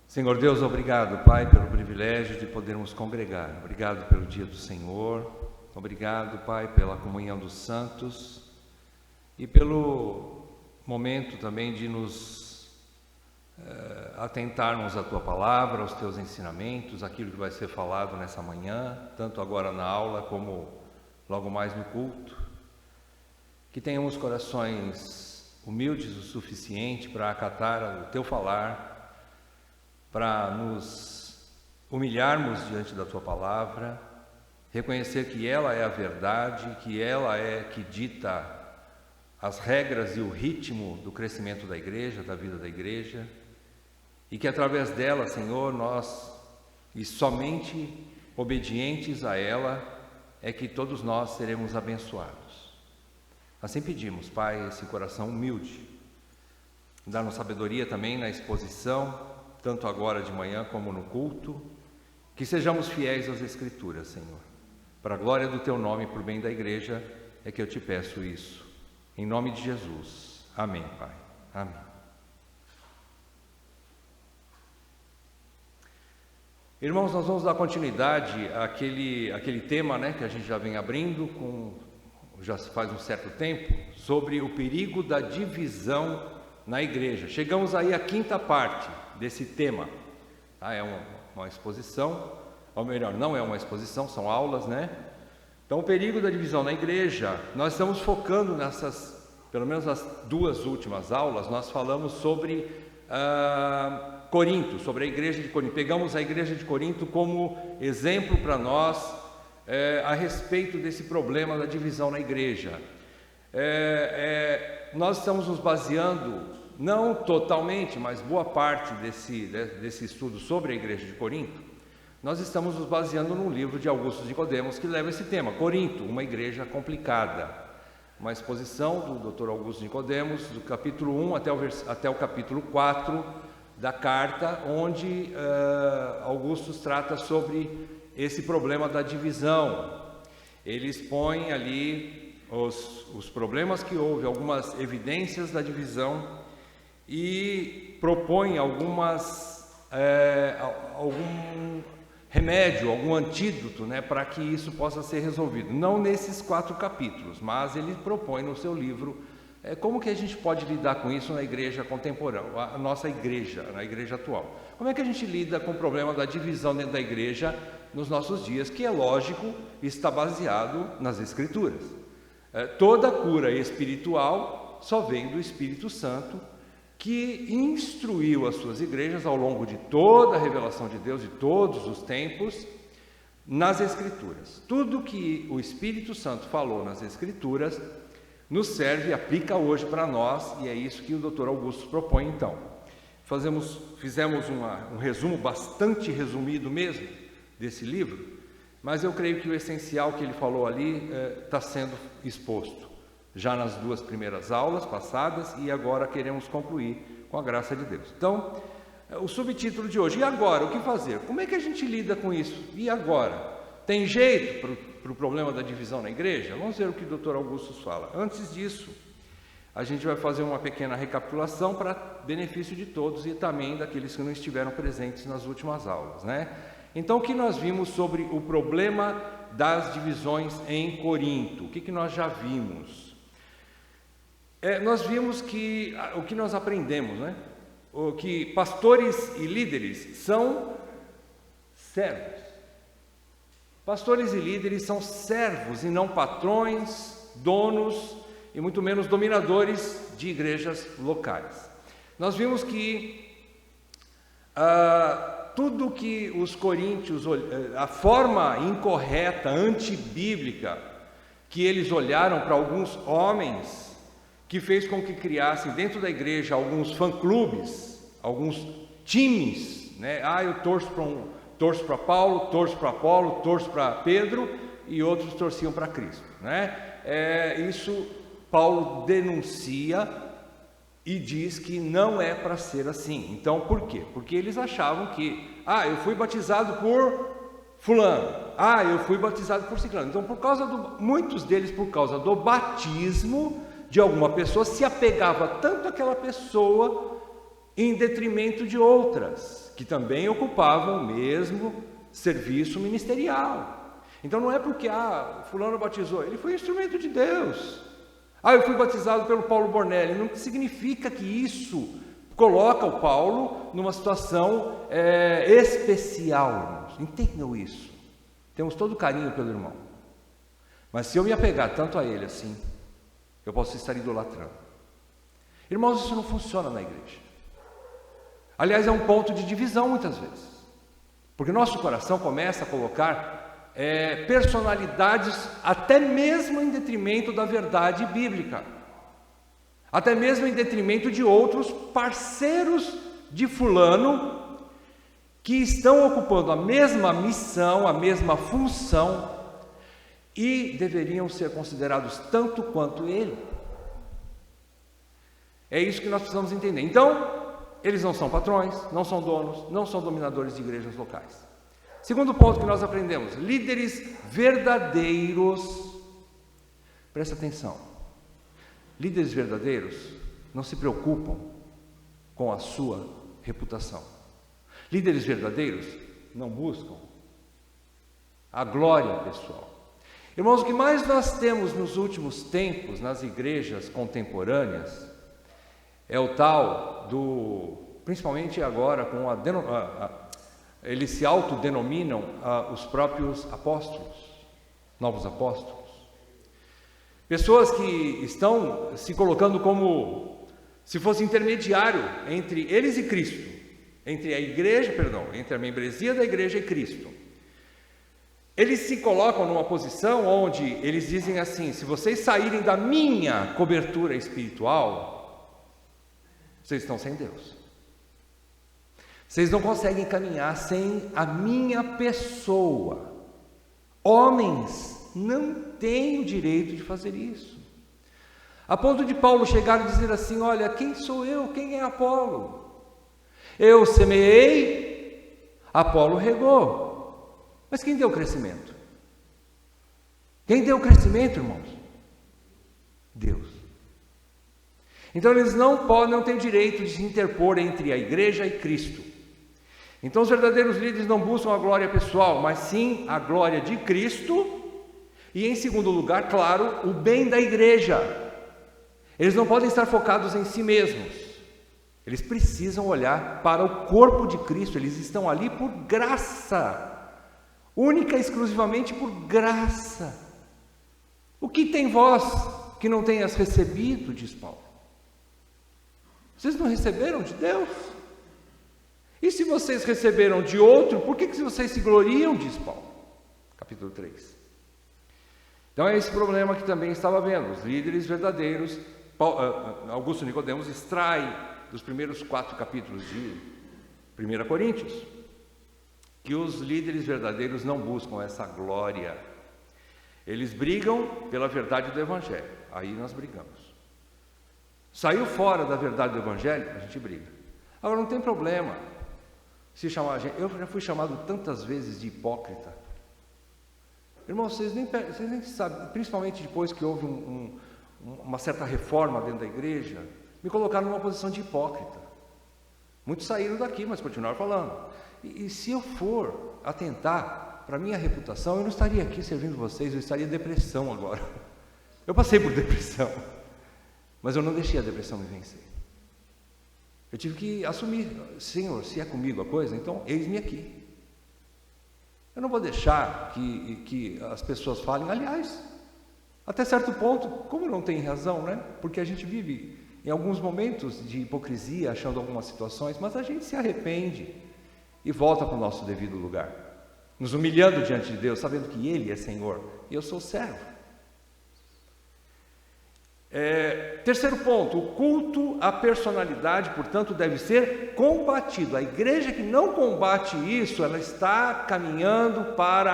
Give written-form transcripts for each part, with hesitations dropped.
Senhor Deus, obrigado, Pai, pelo privilégio de podermos congregar. Obrigado pelo dia do Senhor. Obrigado, Pai, pela comunhão dos santos e pelo momento também de nos atentarmos à Tua palavra, aos Teus ensinamentos, aquilo que vai ser falado nessa manhã, tanto agora na aula como logo mais no culto. Que tenhamos corações humildes o suficiente para acatar o Teu falar, para nos humilharmos diante da Tua palavra, reconhecer que ela é a verdade, que ela é que dita as regras e o ritmo do crescimento da igreja, da vida da igreja, e que através dela, Senhor, nós, e somente obedientes a ela, é que todos nós seremos abençoados. Assim pedimos, Pai, esse coração humilde, dá-nos sabedoria também na exposição, tanto agora de manhã como no culto, que sejamos fiéis às Escrituras, Senhor. Para a glória do Teu nome e para o bem da igreja, é que eu te peço isso. Em nome de Jesus. Amém, Pai. Amém. Irmãos, nós vamos dar continuidade àquele tema, que a gente já vem abrindo, já faz um certo tempo, sobre o perigo da divisão na igreja. Chegamos aí à quinta parte desse tema. É uma exposição, ou melhor, não é uma exposição, são aulas, Então, o perigo da divisão na igreja, nós estamos focando nessas, pelo menos as duas últimas aulas, nós falamos sobre Corinto, sobre a igreja de Corinto. Pegamos a igreja de Corinto como exemplo para nós a respeito desse problema da divisão na igreja. Nós estamos nos baseando, não totalmente, mas boa parte desse estudo sobre a igreja de Corinto, nós estamos nos baseando num livro de Augusto de Nicodemos que leva esse tema, Corinto, uma igreja complicada. Uma exposição do Dr. Augusto de Nicodemos, do capítulo 1 até o capítulo 4 da carta, onde Augusto trata sobre esse problema da divisão. Ele expõe ali os problemas que houve, algumas evidências da divisão, e propõe algum remédio, algum antídoto, para que isso possa ser resolvido. Não nesses 4 capítulos, mas ele propõe no seu livro como que a gente pode lidar com isso na igreja contemporânea, a nossa igreja, na igreja atual. Como é que a gente lida com o problema da divisão dentro da igreja nos nossos dias, que é lógico, está baseado nas Escrituras. Toda cura espiritual só vem do Espírito Santo, que instruiu as suas igrejas ao longo de toda a revelação de Deus, de todos os tempos, nas Escrituras. Tudo que o Espírito Santo falou nas Escrituras nos serve e aplica hoje para nós, e é isso que o Dr. Augusto propõe então. Fizemos um resumo bastante resumido mesmo desse livro, mas eu creio que o essencial que ele falou ali está sendo exposto já nas 2 primeiras aulas passadas, e agora queremos concluir com a graça de Deus. Então, o subtítulo de hoje: e agora? O que fazer? Como é que a gente lida com isso? E agora? Tem jeito para o problema da divisão na igreja? Vamos ver o que o Dr. Augusto fala. Antes disso, a gente vai fazer uma pequena recapitulação para benefício de todos e também daqueles que não estiveram presentes nas últimas aulas, Então, o que nós vimos sobre o problema das divisões em Corinto? O que nós já vimos? Nós vimos que o que nós aprendemos, que pastores e líderes são servos. Pastores e líderes são servos e não patrões, donos e muito menos dominadores de igrejas locais. Nós vimos que tudo que os coríntios, a forma incorreta, antibíblica, que eles olharam para alguns homens, que fez com que criassem dentro da igreja alguns fã-clubes, alguns times, eu torço para Paulo, torço para Apolo, torço para Pedro, e outros torciam para Cristo, Isso Paulo denuncia e diz que não é para ser assim. Então, por quê? Porque eles achavam que, eu fui batizado por fulano, eu fui batizado por ciclano. Então, muitos deles, por causa do batismo de alguma pessoa, se apegava tanto àquela pessoa em detrimento de outras, que também ocupavam o mesmo serviço ministerial. Então não é porque fulano batizou, ele foi instrumento de Deus. Eu fui batizado pelo Paulo Bornelli, não significa que isso coloca o Paulo numa situação especial, irmãos. Entendam isso. Temos todo carinho pelo irmão. Mas se eu me apegar tanto a ele assim, eu posso estar idolatrando. Irmãos, isso não funciona na igreja. Aliás, é um ponto de divisão muitas vezes. Porque nosso coração começa a colocar personalidades até mesmo em detrimento da verdade bíblica. Até mesmo em detrimento de outros parceiros de fulano que estão ocupando a mesma missão, a mesma função e deveriam ser considerados tanto quanto ele. É isso que nós precisamos entender. Então, eles não são patrões, não são donos, não são dominadores de igrejas locais. Segundo ponto que nós aprendemos, líderes verdadeiros. Presta atenção. Líderes verdadeiros não se preocupam com a sua reputação. Líderes verdadeiros não buscam a glória pessoal. Irmãos, o que mais nós temos nos últimos tempos nas igrejas contemporâneas é o tal principalmente agora com eles se autodenominam os próprios apóstolos, novos apóstolos. Pessoas que estão se colocando como se fosse intermediário entre eles e Cristo, entre a membresia da igreja e Cristo. Eles se colocam numa posição onde eles dizem assim: se vocês saírem da minha cobertura espiritual, vocês estão sem Deus. Vocês não conseguem caminhar sem a minha pessoa. Homens não têm o direito de fazer isso. A ponto de Paulo chegar e dizer assim: olha, quem sou eu? Quem é Apolo? Eu semeei, Apolo regou. Mas quem deu o crescimento? Quem deu o crescimento, irmãos? Deus. Então eles não têm direito de se interpor entre a igreja e Cristo. Então os verdadeiros líderes não buscam a glória pessoal, mas sim a glória de Cristo e, em segundo lugar, claro, o bem da igreja. Eles não podem estar focados em si mesmos. Eles precisam olhar para o corpo de Cristo. Eles estão ali por graça. Única e exclusivamente por graça. O que tem vós que não tenhas recebido, diz Paulo? Vocês não receberam de Deus? E se vocês receberam de outro, por que vocês se gloriam, diz Paulo? Capítulo 3. Então é esse problema que também estava vendo. Os líderes verdadeiros, Augusto Nicodemos extrai dos primeiros 4 capítulos de 1 Coríntios, que os líderes verdadeiros não buscam essa glória. Eles brigam pela verdade do Evangelho. Aí nós brigamos. Saiu fora da verdade do Evangelho, a gente briga. Agora não tem problema se chamar a gente. Eu já fui chamado tantas vezes de hipócrita. Irmãos, vocês nem sabem, principalmente depois que houve uma certa reforma dentro da igreja, me colocaram numa posição de hipócrita. Muitos saíram daqui, mas continuaram falando. E se eu for atentar para a minha reputação, eu não estaria aqui servindo vocês, eu estaria em depressão agora. Eu passei por depressão, mas eu não deixei a depressão me vencer. Eu tive que assumir: Senhor, se é comigo a coisa, então eis-me aqui. Eu não vou deixar que as pessoas falem. Aliás, até certo ponto, como não tem razão, né? Porque a gente vive em alguns momentos de hipocrisia, achando algumas situações, mas a gente se arrepende e volta para o nosso devido lugar, nos humilhando diante de Deus, sabendo que Ele é Senhor e eu sou servo. Terceiro ponto, o culto à personalidade, portanto, deve ser combatido. A igreja que não combate isso, ela está caminhando para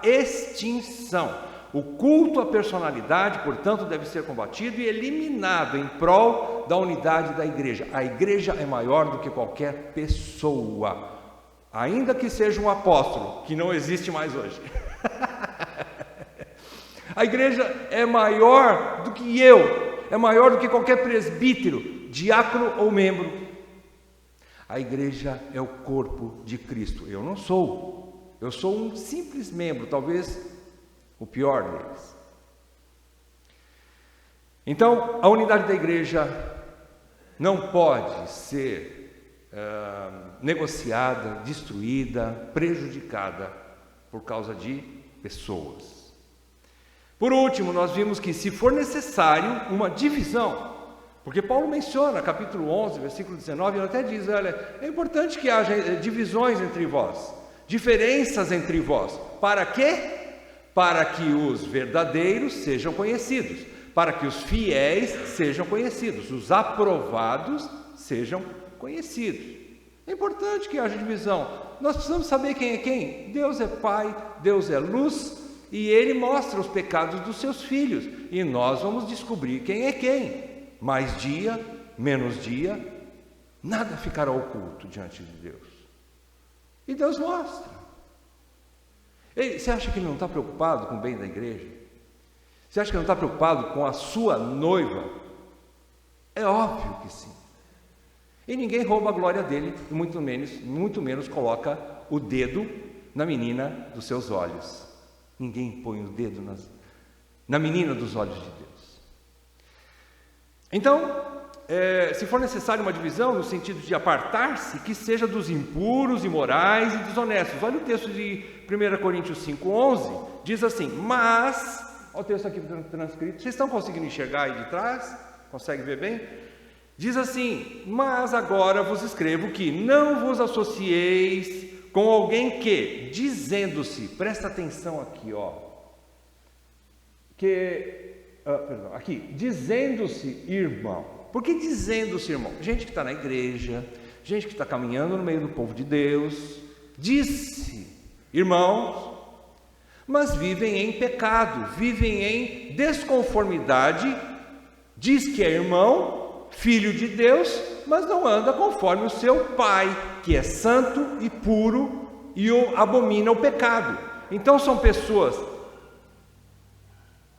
a extinção. O culto à personalidade, portanto, deve ser combatido e eliminado em prol da unidade da igreja. A igreja é maior do que qualquer pessoa, ainda que seja um apóstolo, que não existe mais hoje. A igreja é maior do que eu, é maior do que qualquer presbítero, diácono ou membro. A igreja é o corpo de Cristo. Eu não sou. Eu sou um simples membro, talvez o pior deles. Então, a unidade da igreja não pode ser negociada, destruída, prejudicada por causa de pessoas. Por último, nós vimos que se for necessário uma divisão, porque Paulo menciona, capítulo 11, versículo 19, ele até diz, olha, é importante que haja divisões entre vós, diferenças entre vós. Para quê? Para que os verdadeiros sejam conhecidos, para que os fiéis sejam conhecidos, os aprovados sejam conhecidos. É importante que haja divisão. Nós precisamos saber quem é quem. Deus é Pai, Deus é luz, e Ele mostra os pecados dos seus filhos, e nós vamos descobrir quem é quem. Mais dia, menos dia, nada ficará oculto diante de Deus. E Deus mostra. Você acha que Ele não está preocupado com o bem da igreja? Você acha que Ele não está preocupado com a sua noiva? É óbvio que sim. E ninguém rouba a glória dele, e muito menos coloca o dedo na menina dos seus olhos. Ninguém põe o dedo na menina dos olhos de Deus. Então, se for necessário uma divisão, no sentido de apartar-se, que seja dos impuros, imorais e desonestos. Olha o texto de 1 Coríntios 5,11, diz assim, mas, olha o texto aqui transcrito, vocês estão conseguindo enxergar aí de trás? Consegue ver bem? Diz assim, mas agora vos escrevo que não vos associeis com alguém que, dizendo-se, presta atenção aqui, aqui, dizendo-se irmão. Por que dizendo-se irmão? Gente que está na igreja, gente que está caminhando no meio do povo de Deus, diz-se irmãos, mas vivem em pecado, vivem em desconformidade, diz que é irmão, filho de Deus, mas não anda conforme o seu pai, que é santo e puro e abomina o pecado. Então são pessoas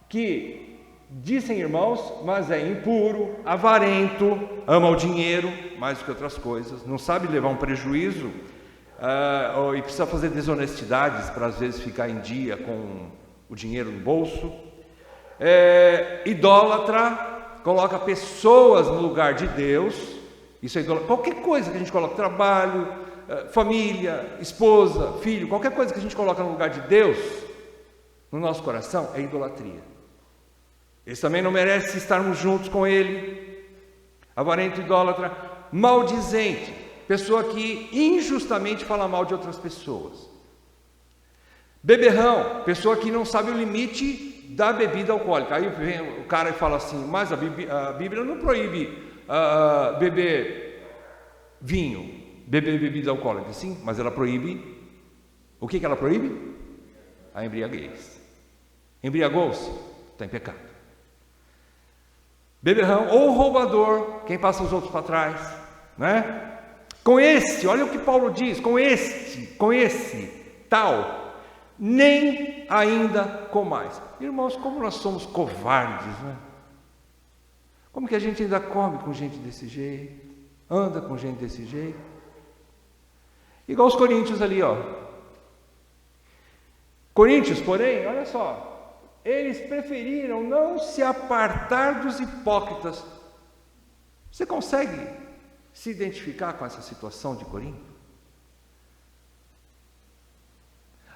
que dizem irmãos, mas é impuro, avarento, ama o dinheiro mais do que outras coisas, não sabe levar um prejuízo e precisa fazer desonestidades para às vezes ficar em dia com o dinheiro no bolso, idólatra, coloca pessoas no lugar de Deus, isso é idolatria. Qualquer coisa que a gente coloca, trabalho, família, esposa, filho, qualquer coisa que a gente coloca no lugar de Deus, no nosso coração, é idolatria. Eles também não merecem estarmos juntos com ele. Avarento, idólatra, maldizente, pessoa que injustamente fala mal de outras pessoas. Beberrão, pessoa que não sabe o limite da bebida alcoólica. Aí vem o cara e fala assim, mas a Bíblia não proíbe beber vinho, beber bebida alcoólica. Sim, mas ela proíbe, o que ela proíbe? A embriaguez. Embriagou-se, está em pecado. Beberrão ou roubador, quem passa os outros para trás, né? Com esse, olha o que Paulo diz, com esse tal, nem ainda com mais. Irmãos, como nós somos covardes, né? Como que a gente ainda come com gente desse jeito, anda com gente desse jeito? Igual os coríntios ali, Coríntios, porém, olha só, eles preferiram não se apartar dos hipócritas. Você consegue se identificar com essa situação de Corinto?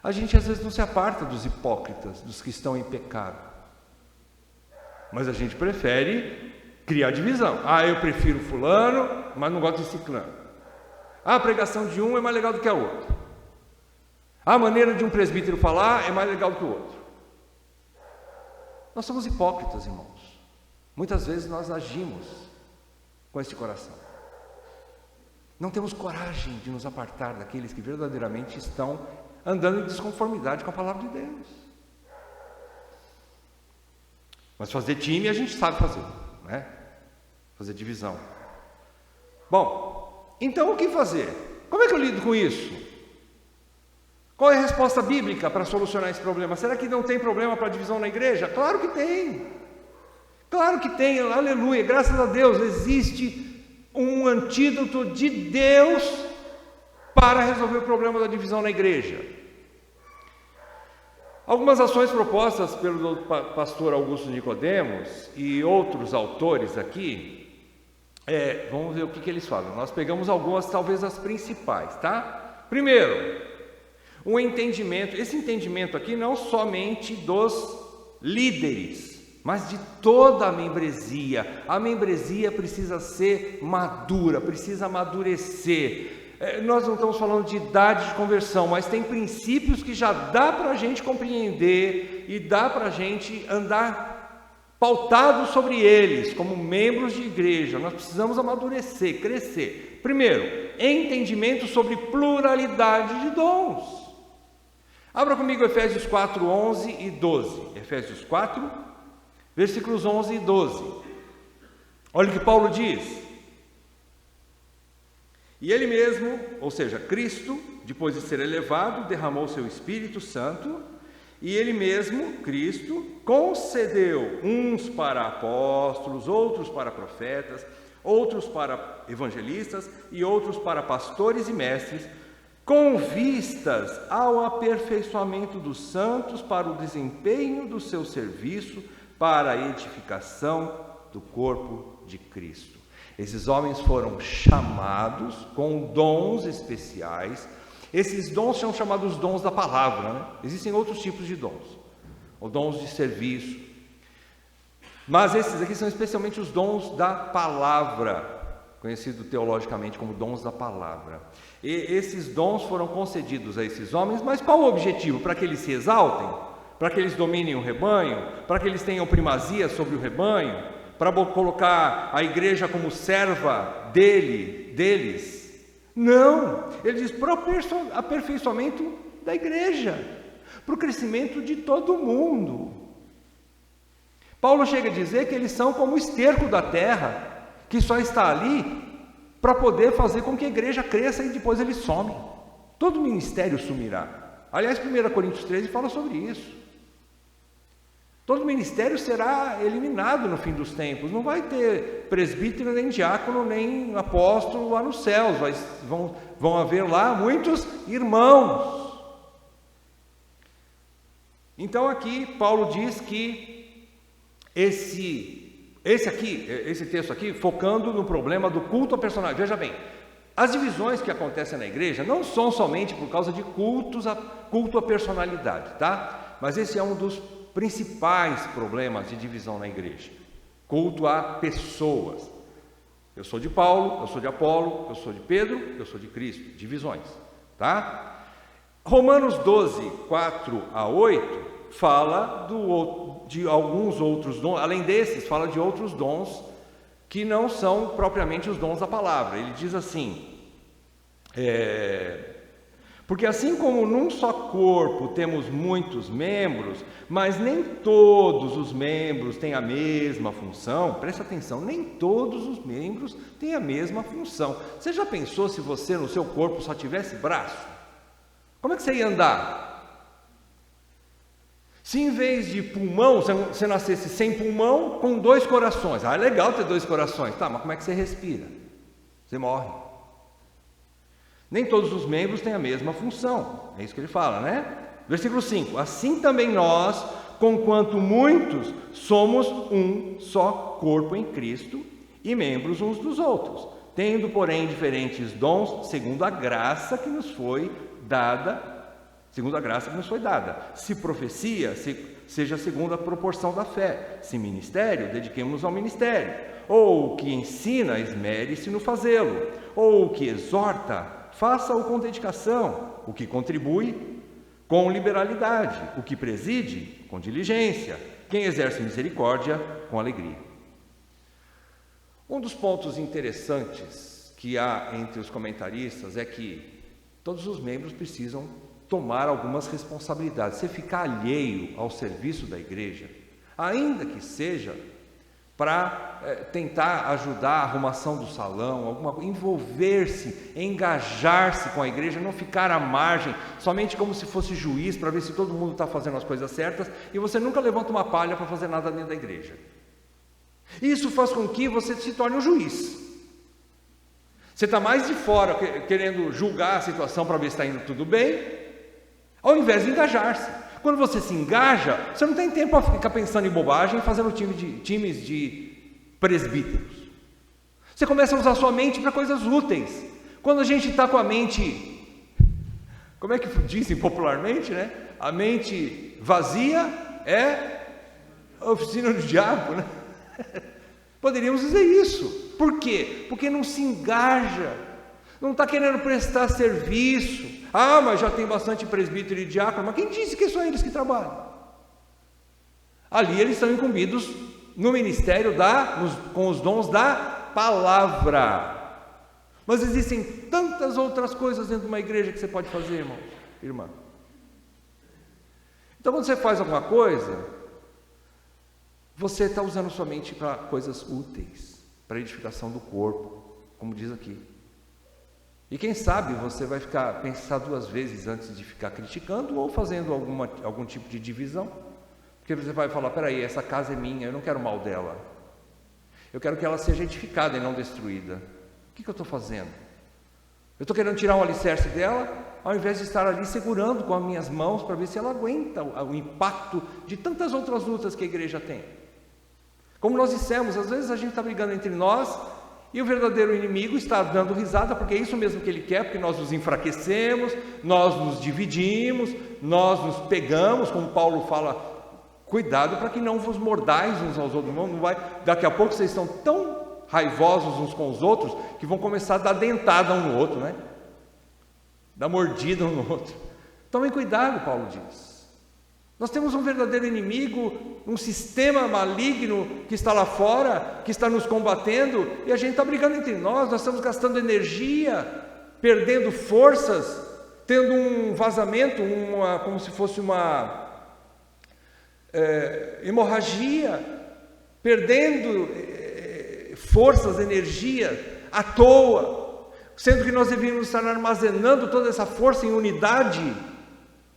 A gente às vezes não se aparta dos hipócritas, dos que estão em pecado, mas a gente prefere criar divisão. Eu prefiro fulano, mas não gosto de ciclano. A pregação de um é mais legal do que a outra. A maneira de um presbítero falar é mais legal do que o outro. Nós somos hipócritas, irmãos. Muitas vezes nós agimos com esse coração. Não temos coragem de nos apartar daqueles que verdadeiramente estão andando em desconformidade com a palavra de Deus. Mas fazer time a gente sabe fazer, né? Fazer divisão. Bom, então o que fazer? Como é que eu lido com isso? Qual é a resposta bíblica para solucionar esse problema? Será que não tem problema para divisão na igreja? Claro que tem. Claro que tem, aleluia, graças a Deus existe um antídoto de Deus para resolver o problema da divisão na igreja. Algumas ações propostas pelo pastor Augusto Nicodemos e outros autores aqui, vamos ver o que eles falam. Nós pegamos algumas, talvez as principais, tá? Primeiro, um entendimento, esse entendimento aqui não somente dos líderes, mas de toda a membresia. A membresia precisa ser madura, precisa amadurecer. Nós não estamos falando de idade de conversão, mas tem princípios que já dá para a gente compreender e dá para a gente andar pautado sobre eles, como membros de igreja. Nós precisamos amadurecer, crescer. Primeiro, entendimento sobre pluralidade de dons. Abra comigo Efésios 4, 11 e 12. Efésios 4, versículos 11 e 12. Olha o que Paulo diz. E ele mesmo, ou seja, Cristo, depois de ser elevado, derramou seu Espírito Santo, e ele mesmo, Cristo, concedeu uns para apóstolos, outros para profetas, outros para evangelistas e outros para pastores e mestres, com vistas ao aperfeiçoamento dos santos para o desempenho do seu serviço, para a edificação do corpo de Cristo. Esses homens foram chamados com dons especiais. Esses dons são chamados dons da palavra, né? Existem outros tipos de dons, ou dons de serviço, mas esses aqui são especialmente os dons da palavra, conhecido teologicamente como dons da palavra. E esses dons foram concedidos a esses homens, mas qual o objetivo? Para que eles se exaltem? Para que eles dominem o rebanho? Para que eles tenham primazia sobre o rebanho? Para colocar a igreja como serva deles? Não, ele diz para o aperfeiçoamento da igreja, para o crescimento de todo mundo. Paulo chega a dizer que eles são como o esterco da terra, que só está ali para poder fazer com que a igreja cresça e depois eles somem. Todo ministério sumirá. Aliás, 1 Coríntios 13 fala sobre isso. Todo ministério será eliminado no fim dos tempos. Não vai ter presbítero, nem diácono, nem apóstolo lá nos céus. Vão haver lá muitos irmãos. Então aqui Paulo diz que esse texto aqui, focando no problema do culto à personalidade. Veja bem, as divisões que acontecem na igreja não são somente por causa de culto à personalidade, tá? Mas esse é um dos principais problemas de divisão na igreja: culto a pessoas. Eu sou de Paulo, eu sou de Apolo, eu sou de Pedro, eu sou de Cristo. Divisões, tá? Romanos 12, 4 a 8 fala de alguns outros dons. Além desses, fala de outros dons que não são propriamente os dons da palavra. Ele diz assim: porque assim como num só corpo temos muitos membros, mas nem todos os membros têm a mesma função. Presta atenção, nem todos os membros têm a mesma função. Você já pensou se você no seu corpo só tivesse braço? Como é que você ia andar? Se em vez de pulmão, você nascesse sem pulmão, com 2 corações. É legal ter 2 corações. Tá, mas como é que você respira? Você morre. Nem todos os membros têm a mesma função. É isso que ele fala, né? Versículo 5. Assim também nós, conquanto muitos, somos um só corpo em Cristo e membros uns dos outros, tendo, porém, diferentes dons, segundo a graça que nos foi dada. Se profecia, seja segundo a proporção da fé. Se ministério, dediquemo-nos ao ministério. Ou o que ensina, esmere-se no fazê-lo. Ou o que exorta, faça-o com dedicação. O que contribui, com liberalidade. O que preside, com diligência. Quem exerce misericórdia, com alegria. Um dos pontos interessantes que há entre os comentaristas é que todos os membros precisam tomar algumas responsabilidades. Você ficar alheio ao serviço da igreja, ainda que seja para tentar ajudar a arrumação do salão, envolver-se, engajar-se com a igreja, não ficar à margem, somente como se fosse juiz, para ver se todo mundo está fazendo as coisas certas, e você nunca levanta uma palha para fazer nada dentro da igreja. Isso faz com que você se torne um juiz. Você está mais de fora querendo julgar a situação para ver se está indo tudo bem, ao invés de engajar-se. Quando você se engaja, você não tem tempo para ficar pensando em bobagem e fazendo times de presbíteros. Você começa a usar sua mente para coisas úteis. Quando a gente está com a mente, como é que dizem popularmente, né? A mente vazia é a oficina do diabo, né? Poderíamos dizer isso. Por quê? Porque não se engaja, não está querendo prestar serviço. Ah, mas já tem bastante presbítero e diácono. Mas quem disse que é só eles que trabalham? Ali eles são incumbidos no ministério com os dons da palavra. Mas existem tantas outras coisas dentro de uma igreja que você pode fazer, irmão, irmã. Então, quando você faz alguma coisa, você está usando sua mente para coisas úteis, para a edificação do corpo, como diz aqui. E quem sabe você vai pensar duas vezes antes de ficar criticando ou fazendo algum tipo de divisão. Porque você vai falar, peraí, essa casa é minha, eu não quero mal dela. Eu quero que ela seja edificada e não destruída. O que eu estou fazendo? Eu estou querendo tirar um alicerce dela, ao invés de estar ali segurando com as minhas mãos para ver se ela aguenta o impacto de tantas outras lutas que a igreja tem. Como nós dissemos, às vezes a gente está brigando entre nós e o verdadeiro inimigo está dando risada, porque é isso mesmo que ele quer, porque nós nos enfraquecemos, nós nos dividimos, nós nos pegamos, como Paulo fala, cuidado para que não vos mordais uns aos outros. Não vai, daqui a pouco vocês estão tão raivosos uns com os outros que vão começar a dar dentada um no outro, né? Dar mordida um no outro. Tomem cuidado, Paulo diz. Nós temos um verdadeiro inimigo, um sistema maligno que está lá fora, que está nos combatendo, e a gente está brigando entre nós estamos gastando energia, perdendo forças, tendo um vazamento, como se fosse uma hemorragia, perdendo forças, energia à toa, sendo que nós deveríamos estar armazenando toda essa força em unidade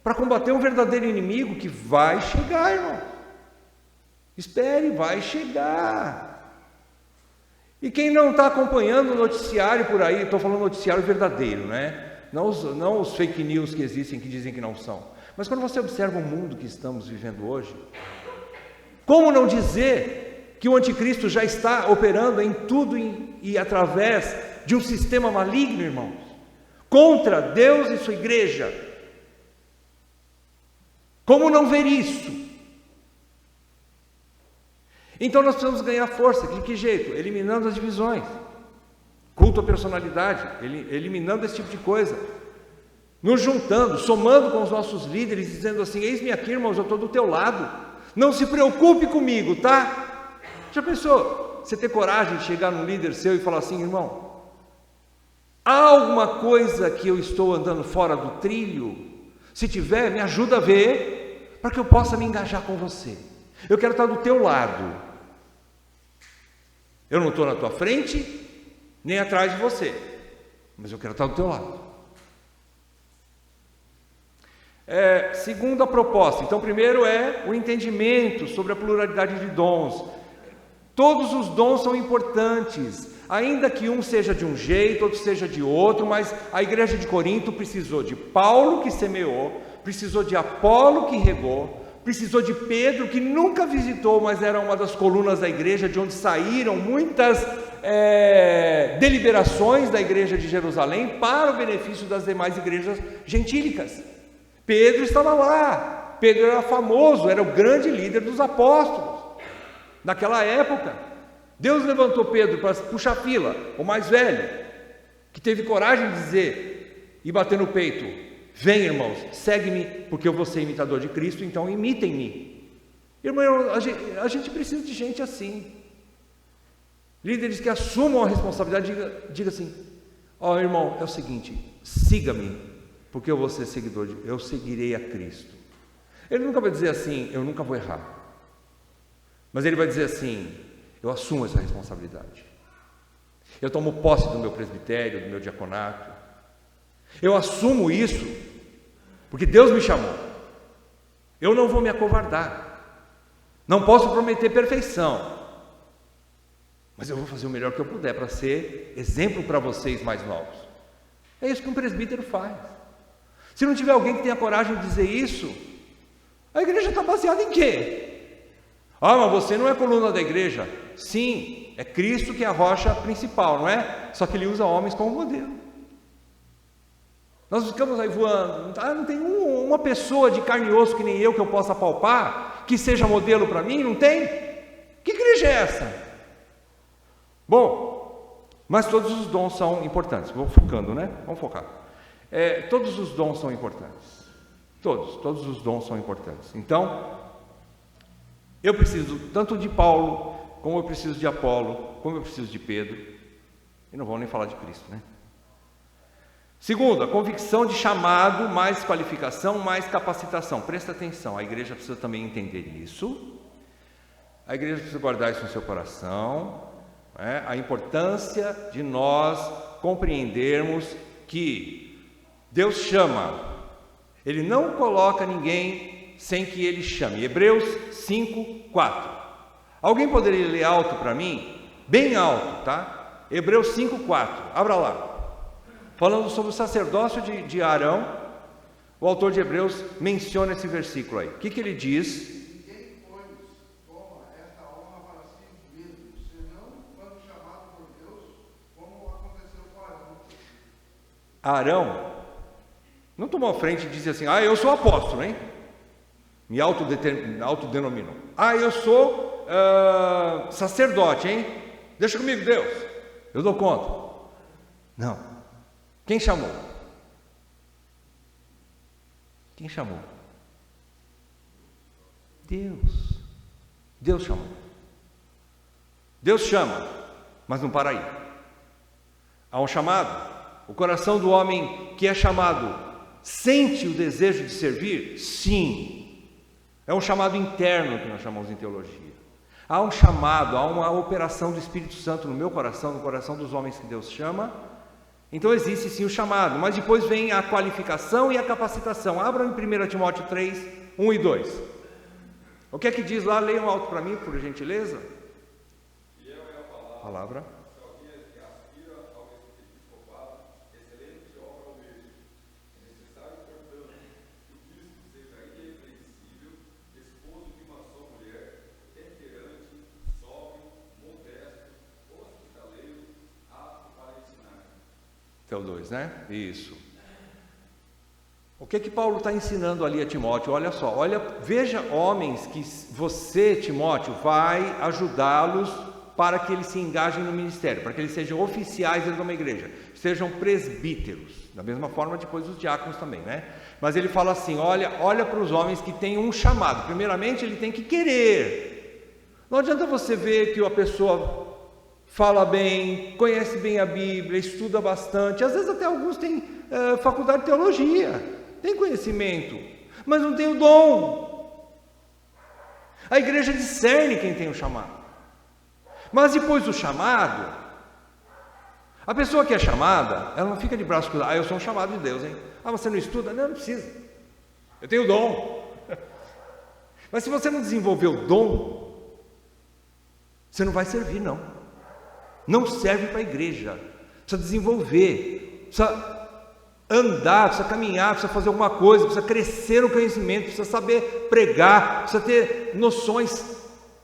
para combater um verdadeiro inimigo que vai chegar, irmão. Espere, vai chegar. E quem não está acompanhando o noticiário por aí, estou falando noticiário verdadeiro, né? Não os fake news que existem, que dizem que não são. Mas quando você observa o mundo que estamos vivendo hoje, como não dizer que o anticristo já está operando em tudo e através de um sistema maligno, irmãos, contra Deus e sua igreja? Como não ver isso? Então nós precisamos ganhar força. De que jeito? Eliminando as divisões, culto à personalidade, eliminando esse tipo de coisa, nos juntando, somando com os nossos líderes, dizendo assim: eis-me aqui, irmãos, eu estou do teu lado, não se preocupe comigo, tá? Já pensou, você ter coragem de chegar num líder seu e falar assim: irmão, há alguma coisa que eu estou andando fora do trilho? Se tiver, me ajuda a ver, para que eu possa me engajar com você. Eu quero estar do teu lado. Eu não estou na tua frente, nem atrás de você, mas eu quero estar do teu lado. Segunda proposta. Então, primeiro é o entendimento sobre a pluralidade de dons. Todos os dons são importantes, ainda que um seja de um jeito, outro seja de outro, mas a igreja de Corinto precisou de Paulo, que semeou, precisou de Apolo, que regou, precisou de Pedro, que nunca visitou, mas era uma das colunas da igreja, de onde saíram muitas deliberações da igreja de Jerusalém para o benefício das demais igrejas gentílicas. Pedro estava lá, Pedro era famoso, era o grande líder dos apóstolos naquela época. Deus levantou Pedro para puxar fila, o mais velho, que teve coragem de dizer e bater no peito: vem, irmãos, segue-me, porque eu vou ser imitador de Cristo, então imitem-me. Irmão, a gente precisa de gente assim, líderes que assumam a responsabilidade. Diga assim: ó, irmão, é o seguinte, siga-me, porque eu vou ser seguidor, eu seguirei a Cristo. Ele nunca vai dizer assim: eu nunca vou errar, mas ele vai dizer assim: eu assumo essa responsabilidade, eu tomo posse do meu presbitério, do meu diaconato, eu assumo isso, porque Deus me chamou, eu não vou me acovardar, não posso prometer perfeição, mas eu vou fazer o melhor que eu puder para ser exemplo para vocês mais novos. É isso que um presbítero faz. Se não tiver alguém que tenha coragem de dizer isso, a igreja está baseada em quê? Mas você não é coluna da igreja. Sim, é Cristo que é a rocha principal, não é? Só que ele usa homens como modelo. Nós ficamos aí voando, não tem uma pessoa de carne e osso que nem eu que eu possa palpar, que seja modelo para mim, não tem? Que igreja é essa? Bom, mas todos os dons são importantes. Vou focando, né? Vamos focar. Todos os dons são importantes. Todos os dons são importantes. Então, eu preciso tanto de Paulo, como eu preciso de Apolo, como eu preciso de Pedro. E não vou nem falar de Cristo, né? Segundo, a convicção de chamado, mais qualificação, mais capacitação. Presta atenção, a igreja precisa também entender isso. A igreja precisa guardar isso no seu coração. A importância de nós compreendermos que Deus chama. Ele não coloca ninguém sem que Ele chame. Hebreus 5:4. Alguém poderia ler alto para mim? Bem alto, tá? Hebreus 5:4. Abra lá. Falando sobre o sacerdócio de Arão, o autor de Hebreus menciona esse versículo aí. O que ele diz? Ninguém, pois, toma esta honra para si mesmo, senão quando chamado por Deus, como aconteceu com Arão. Arão não tomou a frente e disse assim: eu sou apóstolo, hein? Me autodenomino. Eu sou sacerdote, hein? Deixa comigo, Deus, eu dou conta. Não. Quem chamou? Quem chamou? Deus. Deus chamou. Deus chama, mas não para aí. Há um chamado. O coração do homem que é chamado sente o desejo de servir? Sim. É um chamado interno que nós chamamos em teologia. Há um chamado, há uma operação do Espírito Santo no meu coração, no coração dos homens que Deus chama. Então existe sim o chamado, mas depois vem a qualificação e a capacitação. Abram em 1 Timóteo 3, 1 e 2. O que é que diz lá? Leiam alto para mim, por gentileza. Fiel é a Palavra. Se alguém aspira ao episcopado, excelente obra almeja. É necessário, portanto, que o bispo seja irrepreensível, esposo de uma só mulher, temperante, sóbrio, modesto, hospitaleiro, apto para ensinar. Teu 2, né? Isso. O que Paulo está ensinando ali a Timóteo? Olha só, veja homens que você, Timóteo, vai ajudá-los para que eles se engajem no ministério, para que eles sejam oficiais dentro de uma igreja, sejam presbíteros, da mesma forma depois os diáconos também, né? Mas ele fala assim, olha para os homens que têm um chamado. Primeiramente ele tem que querer. Não adianta você ver que a pessoa fala bem, conhece bem a Bíblia, estuda bastante, às vezes até alguns têm faculdade de teologia, tem conhecimento, mas não tem o dom. A igreja discerne quem tem o chamado, mas depois do chamado, a pessoa que é chamada, ela não fica de braços cruzados. Eu sou um chamado de Deus, hein? Você não estuda? Não precisa, eu tenho o dom. Mas se você não desenvolver o dom, você não vai servir, não serve para a igreja. Precisa desenvolver, precisa andar, precisa caminhar, precisa fazer alguma coisa, precisa crescer no conhecimento, precisa saber pregar, precisa ter noções,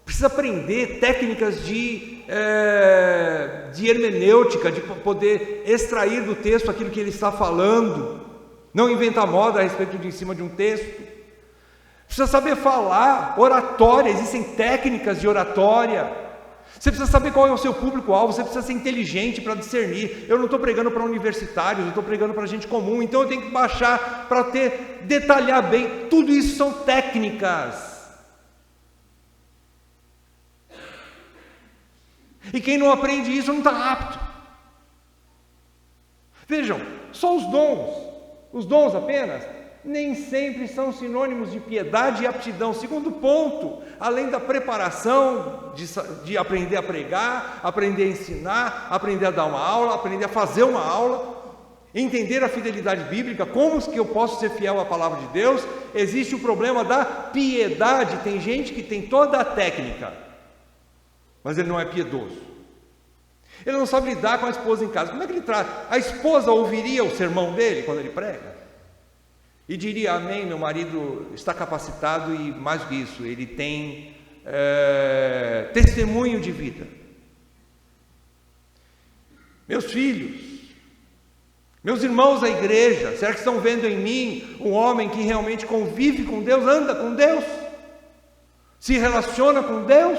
precisa aprender técnicas de hermenêutica, de poder extrair do texto aquilo que ele está falando, não inventar moda a respeito de em cima de um texto. Precisa saber falar, oratória, existem técnicas de oratória. Você precisa saber qual é o seu público-alvo, você precisa ser inteligente para discernir. Eu não estou pregando para universitários, eu estou pregando para gente comum, então eu tenho que baixar para detalhar bem. Tudo isso são técnicas. E quem não aprende isso não está apto. Vejam, só os dons apenas, nem sempre são sinônimos de piedade e aptidão. Segundo ponto, além da preparação de aprender a pregar, aprender a ensinar, aprender a dar uma aula, aprender a fazer uma aula, entender a fidelidade bíblica, como que eu posso ser fiel à palavra de Deus, existe o problema da piedade. Tem gente que tem toda a técnica, mas ele não é piedoso. Ele não sabe lidar com a esposa em casa. Como é que ele trata? A esposa ouviria o sermão dele quando ele prega? E diria: amém, meu marido está capacitado e mais do que isso, ele tem testemunho de vida. Meus filhos, meus irmãos da igreja, será que estão vendo em mim um homem que realmente convive com Deus, anda com Deus, se relaciona com Deus?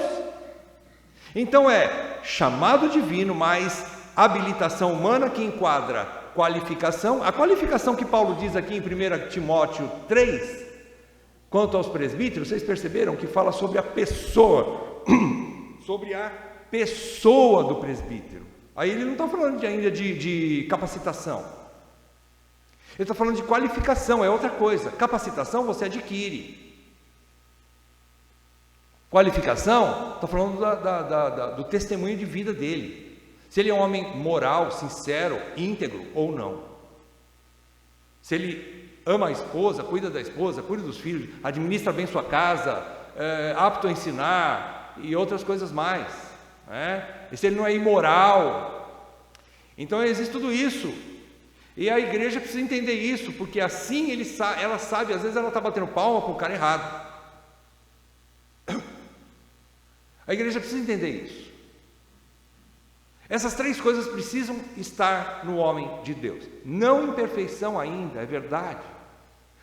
Então é chamado divino, mais habilitação humana que enquadra qualificação. A qualificação que Paulo diz aqui em 1 Timóteo 3, quanto aos presbíteros, vocês perceberam que fala sobre a pessoa, sobre a pessoa do presbítero. Aí ele não está falando ainda de capacitação, ele está falando de qualificação, é outra coisa. Capacitação você adquire, qualificação, está falando do testemunho de vida dele, se ele é um homem moral, sincero, íntegro ou não, se ele ama a esposa, cuida da esposa, cuida dos filhos, administra bem sua casa, apto a ensinar e outras coisas mais, e se ele não é imoral. Então existe tudo isso, e a igreja precisa entender isso, porque assim ela sabe, às vezes ela está batendo palma para o cara errado. A igreja precisa entender isso. Essas três coisas precisam estar no homem de Deus, não em perfeição ainda, é verdade,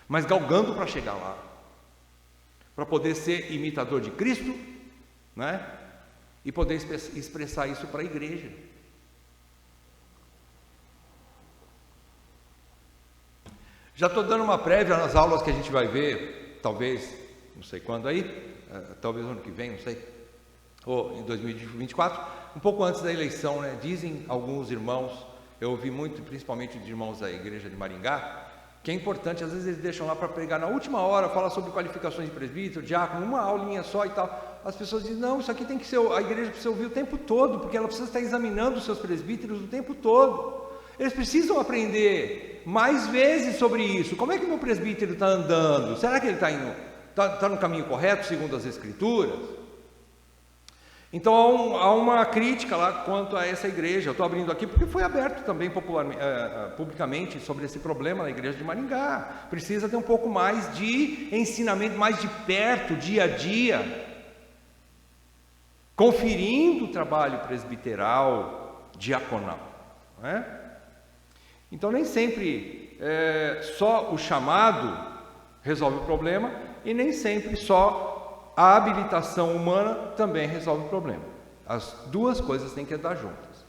mas galgando para chegar lá, para poder ser imitador de Cristo, e poder expressar isso para a igreja. Já estou dando uma prévia nas aulas que a gente vai ver, talvez, não sei quando aí, talvez ano que vem, não sei, ou em 2024, um pouco antes da eleição, dizem alguns irmãos, eu ouvi muito, principalmente de irmãos da igreja de Maringá, que é importante, às vezes eles deixam lá para pregar na última hora, fala sobre qualificações de presbítero, diácono, uma aulinha só e tal. As pessoas dizem: não, isso aqui tem que ser, a igreja precisa ouvir o tempo todo, porque ela precisa estar examinando os seus presbíteros o tempo todo. Eles precisam aprender mais vezes sobre isso. Como é que o meu presbítero está andando? Será que ele está no caminho correto, segundo as Escrituras? Então há uma crítica lá quanto a essa igreja. Eu estou abrindo aqui porque foi aberto também publicamente sobre esse problema na igreja de Maringá. Precisa ter um pouco mais de ensinamento, mais de perto, dia a dia, conferindo o trabalho presbiteral, diaconal, Então nem sempre só o chamado resolve o problema, e nem sempre só a habilitação humana também resolve o problema. As duas coisas têm que andar juntas,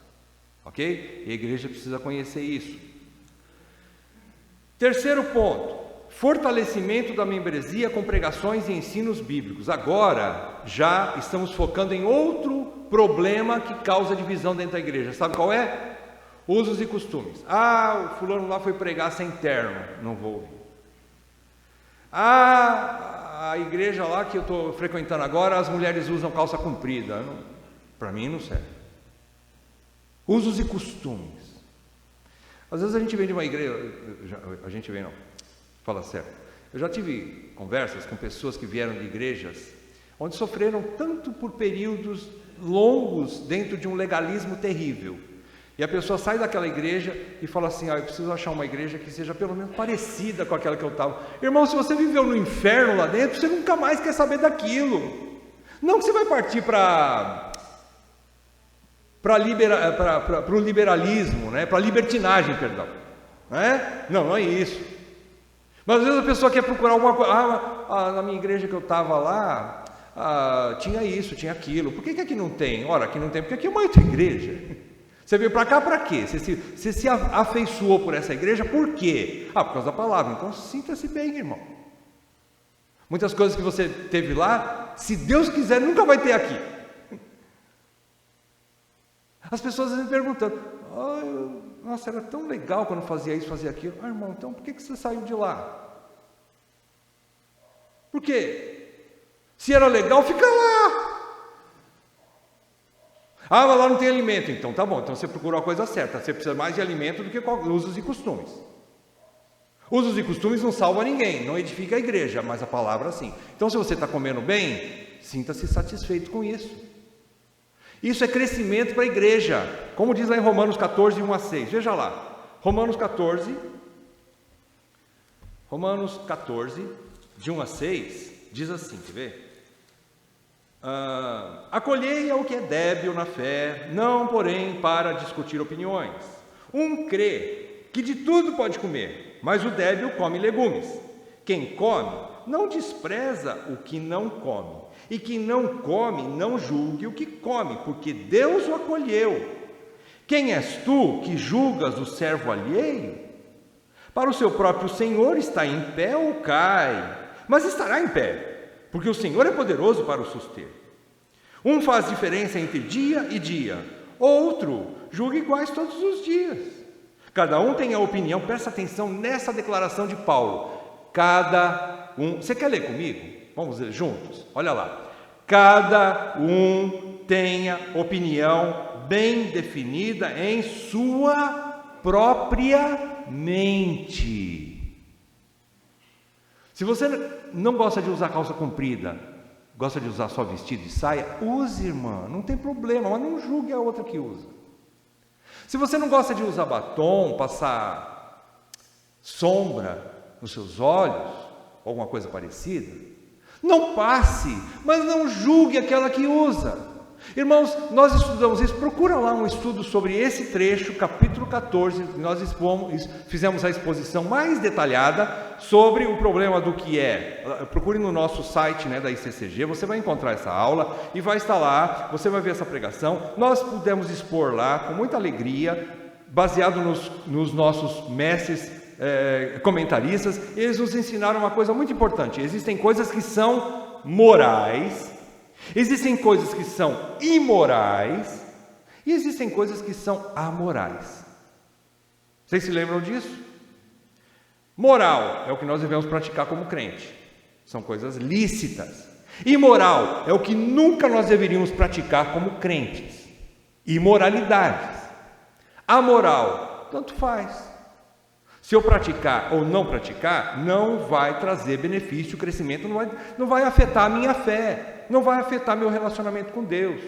ok? E a igreja precisa conhecer isso. Terceiro ponto: fortalecimento da membresia com pregações e ensinos bíblicos. Agora já estamos focando em outro problema que causa divisão dentro da igreja. Sabe qual é? Usos e costumes. O fulano lá foi pregar sem terno, não vou ouvir. A igreja lá que eu estou frequentando agora, as mulheres usam calça comprida. Para mim não serve. Usos e costumes. Às vezes a gente vem de uma igreja, fala sério. Eu já tive conversas com pessoas que vieram de igrejas onde sofreram tanto por períodos longos dentro de um legalismo terrível. E a pessoa sai daquela igreja e fala assim: eu preciso achar uma igreja que seja pelo menos parecida com aquela que eu estava. Irmão, se você viveu no inferno lá dentro, você nunca mais quer saber daquilo. Não que você vai partir para o liberalismo, para a libertinagem, perdão. Não é isso. Mas às vezes a pessoa quer procurar alguma coisa. Na minha igreja que eu estava lá, tinha isso, tinha aquilo. Por que aqui não tem? Ora, aqui não tem porque aqui é uma outra igreja. Você veio para cá para quê? Você se afeiçoou por essa igreja, por quê? Por causa da palavra. Então sinta-se bem, irmão. Muitas coisas que você teve lá, se Deus quiser, nunca vai ter aqui. As pessoas às vezes perguntando: nossa, era tão legal quando fazia isso, fazia aquilo. Irmão, então por que você saiu de lá? Por quê? Se era legal, fica lá. Mas lá não tem alimento. Então tá bom, então você procurou a coisa certa. Você precisa mais de alimento do que usos e costumes. Usos e costumes não salvam ninguém, não edifica a igreja, mas a palavra sim. Então se você está comendo bem, sinta-se satisfeito com isso. Isso é crescimento para a igreja, como diz lá em Romanos 14, 1 a 6. Veja lá, Romanos 14, de 1 a 6, diz assim, quer ver? Acolhei ao que é débil na fé, não porém para discutir opiniões. Um crê que de tudo pode comer, mas o débil come legumes. Quem come, não despreza o que não come, e quem não come, não julgue o que come, porque Deus o acolheu. Quem és tu que julgas o servo alheio? Para o seu próprio Senhor está em pé ou cai, mas estará em pé, porque o Senhor é poderoso para o suster. Um faz diferença entre dia e dia, outro julga iguais todos os dias. Cada um tem a opinião, presta atenção nessa declaração de Paulo. Cada um, você quer ler comigo? Vamos ler juntos? Olha lá. Cada um tenha opinião bem definida em sua própria mente. Se você não gosta de usar calça comprida, gosta de usar só vestido e saia, use, irmã, não tem problema, mas não julgue a outra que usa. Se você não gosta de usar batom, passar sombra nos seus olhos, alguma coisa parecida, não passe, mas não julgue aquela que usa. Irmãos, nós estudamos isso, procura lá um estudo sobre esse trecho, capítulo 14, nós fizemos a exposição mais detalhada sobre o problema do que é. Procure no nosso site, da ICCG, você vai encontrar essa aula e vai estar lá, você vai ver essa pregação. Nós pudemos expor lá com muita alegria, baseado nos nossos mestres comentaristas. Eles nos ensinaram uma coisa muito importante: existem coisas que são morais, existem coisas que são imorais e existem coisas que são amorais. Vocês se lembram disso? Moral é o que nós devemos praticar como crente, são coisas lícitas. Imoral é o que nunca nós deveríamos praticar como crentes, imoralidades. Amoral, tanto faz. Se eu praticar ou não praticar, não vai trazer benefício, crescimento, não vai afetar a minha fé, não vai afetar meu relacionamento com Deus.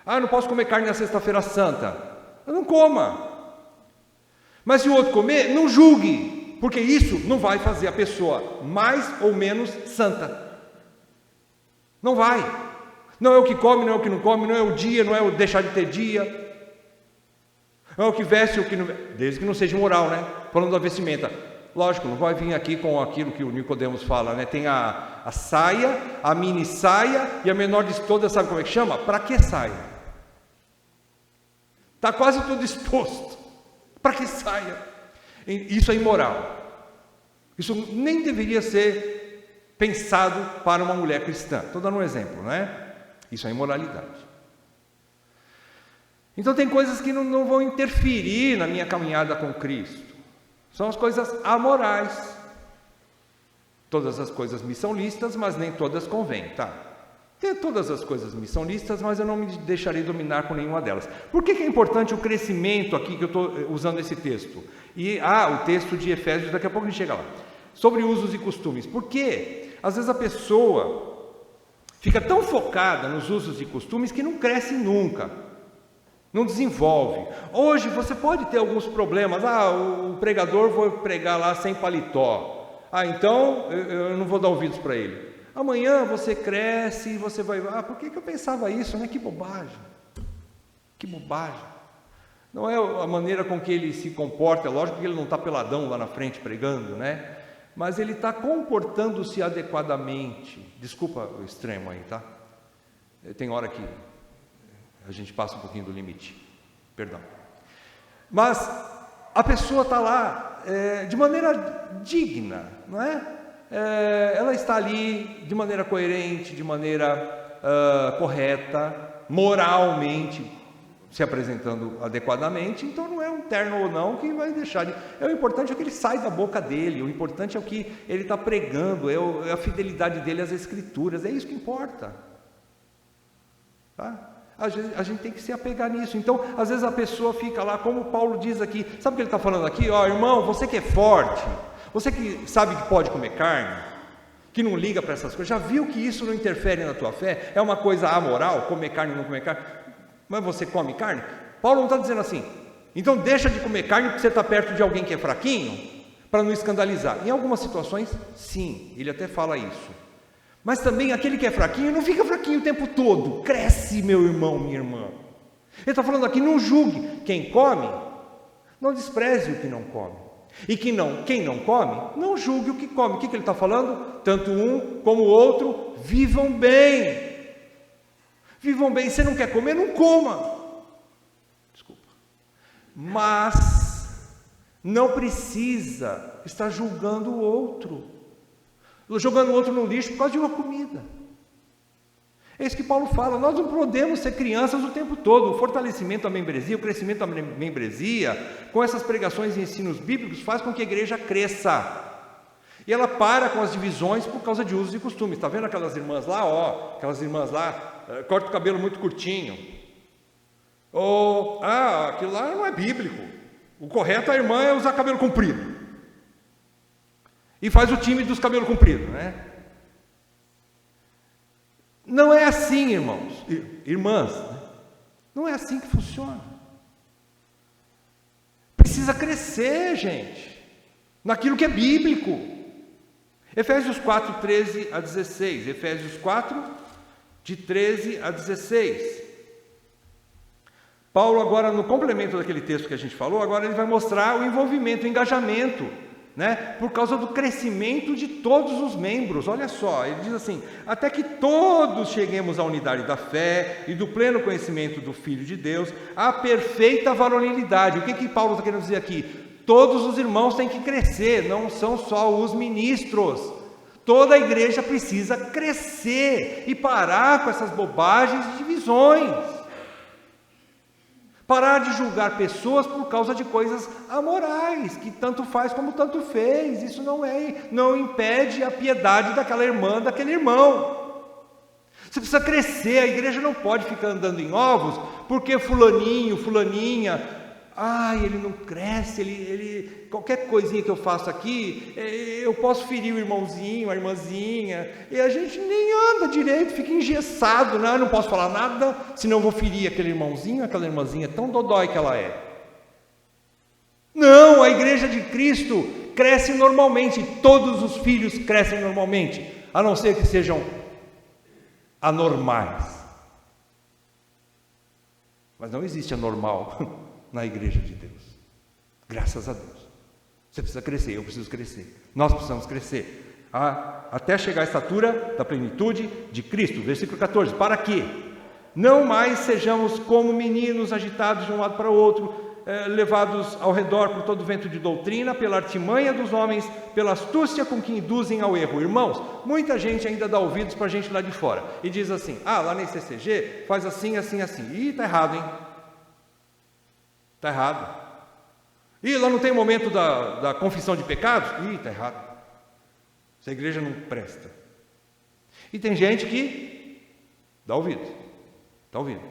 Eu não posso comer carne na sexta-feira santa. Eu não coma. Mas se o outro comer, não julgue, porque isso não vai fazer a pessoa mais ou menos santa. Não vai. Não é o que come, não é o que não come, não é o dia, não é o deixar de ter dia. Não é o que veste, o que não veste, desde que não seja moral, Falando da vestimenta, lógico, não vai vir aqui com aquilo que o Nicodemos fala, Tem a saia, a mini saia e a menor de todas, sabe como é que chama? Para que saia? Está quase tudo exposto. Para que saia? Isso é imoral. Isso nem deveria ser pensado para uma mulher cristã. Estou dando um exemplo, Isso é imoralidade. Então tem coisas que não vão interferir na minha caminhada com Cristo. São as coisas amorais. Todas as coisas me são lícitas, mas nem todas convêm, Todas as coisas me são lícitas, mas eu não me deixarei dominar com nenhuma delas. Por que é importante o crescimento aqui que eu estou usando esse texto? O texto de Efésios, daqui a pouco a gente chega lá. Sobre usos e costumes. Porque às vezes a pessoa fica tão focada nos usos e costumes que não cresce nunca. Não desenvolve. Hoje você pode ter alguns problemas. O pregador vai pregar lá sem paletó. Então eu não vou dar ouvidos para ele. Amanhã você cresce e você vai... por que eu pensava isso, Que bobagem. Que bobagem. Não é a maneira com que ele se comporta. É lógico que ele não está peladão lá na frente pregando, Mas ele está comportando-se adequadamente. Desculpa o extremo aí, Tem hora que a gente passa um pouquinho do limite, perdão. Mas a pessoa está lá de maneira digna, ela está ali de maneira coerente, de maneira correta, moralmente se apresentando adequadamente. Então não é um terno ou não que vai deixar de... O importante é que ele sai da boca dele, o importante é o que ele está pregando, é a fidelidade dele às Escrituras, é isso que importa. A gente tem que se apegar nisso. Então, às vezes a pessoa fica lá, como Paulo diz aqui, sabe o que ele está falando aqui? Irmão, você que é forte, você que sabe que pode comer carne, que não liga para essas coisas, já viu que isso não interfere na tua fé? É uma coisa amoral, comer carne ou não comer carne? Mas você come carne? Paulo não está dizendo assim, então deixa de comer carne porque você está perto de alguém que é fraquinho, para não escandalizar. Em algumas situações, sim, ele até fala isso. Mas também aquele que é fraquinho, não fica fraquinho o tempo todo. Cresce, meu irmão, minha irmã. Ele está falando aqui, não julgue. Quem come, não despreze o que não come. E quem não come, não julgue o que come. O que ele está falando? Tanto um como o outro, vivam bem. Vivam bem. Se não quer comer, não coma. Desculpa. Mas não precisa estar julgando o outro. Jogando o outro no lixo por causa de uma comida. É isso que Paulo fala, nós não podemos ser crianças o tempo todo. O fortalecimento da membresia, o crescimento da membresia, com essas pregações e ensinos bíblicos, faz com que a igreja cresça. E ela para com as divisões por causa de usos e costumes. Está vendo aquelas irmãs lá, aquelas irmãs lá, cortam o cabelo muito curtinho. Ou, aquilo lá não é bíblico. O correto a irmã é usar cabelo comprido. E faz o time dos cabelos compridos, né? Não é assim, irmãos, irmãs, não é assim que funciona. Precisa crescer, gente, naquilo que é bíblico. Efésios 4, 13 a 16, Efésios 4, de 13 a 16. Paulo agora, no complemento daquele texto que a gente falou, agora ele vai mostrar o envolvimento, o engajamento, né? Por causa do crescimento de todos os membros. Olha só, ele diz assim, até que todos cheguemos à unidade da fé e do pleno conhecimento do Filho de Deus, à perfeita varonilidade. O que Paulo está querendo dizer aqui? Todos os irmãos têm que crescer, não são só os ministros. Toda a igreja precisa crescer e parar com essas bobagens e divisões. Parar de julgar pessoas por causa de coisas amorais, que tanto faz como tanto fez. Isso não impede a piedade daquela irmã, daquele irmão. Você precisa crescer, a igreja não pode ficar andando em ovos, porque fulaninho, fulaninha, ele não cresce, ele qualquer coisinha que eu faço aqui, eu posso ferir o irmãozinho, a irmãzinha, e a gente nem anda direito, fica engessado, né? Eu não posso falar nada, senão eu vou ferir aquele irmãozinho, aquela irmãzinha, tão dodói que ela é. Não, a igreja de Cristo cresce normalmente, todos os filhos crescem normalmente, a não ser que sejam anormais. Mas não existe anormal na igreja de Deus, graças a Deus. Você precisa crescer, eu preciso crescer, nós precisamos crescer, até chegar à estatura da plenitude de Cristo. Versículo 14, para que não mais sejamos como meninos agitados de um lado para o outro, levados ao redor por todo vento de doutrina, pela artimanha dos homens, pela astúcia com que induzem ao erro. Irmãos, muita gente ainda dá ouvidos para a gente lá de fora, e diz assim, lá na ICCG faz assim, assim, assim, está errado, hein? Está errado. E lá não tem o momento da confissão de pecados? Está errado. Essa igreja não presta. E tem gente que dá ouvido. Está ouvindo.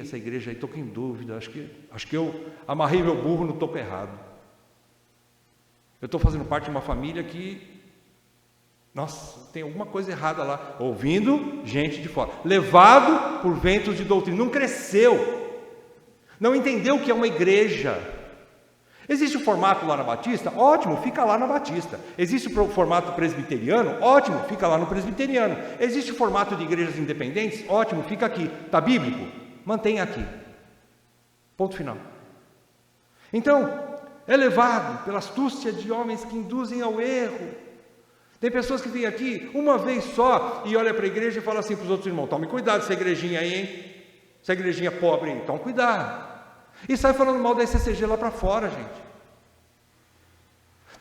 Essa igreja aí, estou com dúvida, acho que eu amarrei meu burro no topo errado. Eu estou fazendo parte de uma família que, tem alguma coisa errada lá. Ouvindo gente de fora. Levado por ventos de doutrina. Não cresceu. Não entendeu o que é uma igreja. Existe o formato lá na Batista? Ótimo, fica lá na Batista. Existe o formato presbiteriano? Ótimo, fica lá no presbiteriano. Existe o formato de igrejas independentes? Ótimo, fica aqui. Está bíblico? Mantenha aqui. Ponto final. Então, é levado pela astúcia de homens que induzem ao erro. Tem pessoas que vêm aqui uma vez só e olham para a igreja e falam assim para os outros irmãos, tome cuidado essa igrejinha aí, hein? Essa igrejinha pobre aí, tome cuidado. E sai falando mal da ICCG lá para fora, gente.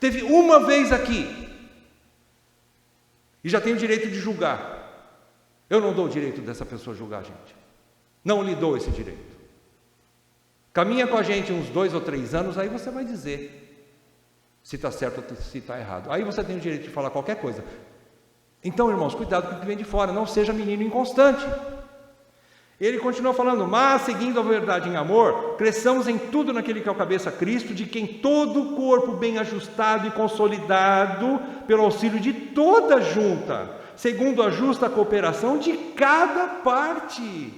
Teve uma vez aqui, e já tem o direito de julgar. Eu não dou o direito dessa pessoa julgar a gente. Não lhe dou esse direito. Caminha com a gente uns 2 ou 3 anos, aí você vai dizer se está certo ou se está errado. Aí você tem o direito de falar qualquer coisa. Então, irmãos, cuidado com o que vem de fora, não seja menino inconstante. Ele continua falando, mas seguindo a verdade em amor, cresçamos em tudo naquele que é o cabeça Cristo, de quem todo o corpo bem ajustado e consolidado, pelo auxílio de toda a junta, segundo a justa cooperação de cada parte.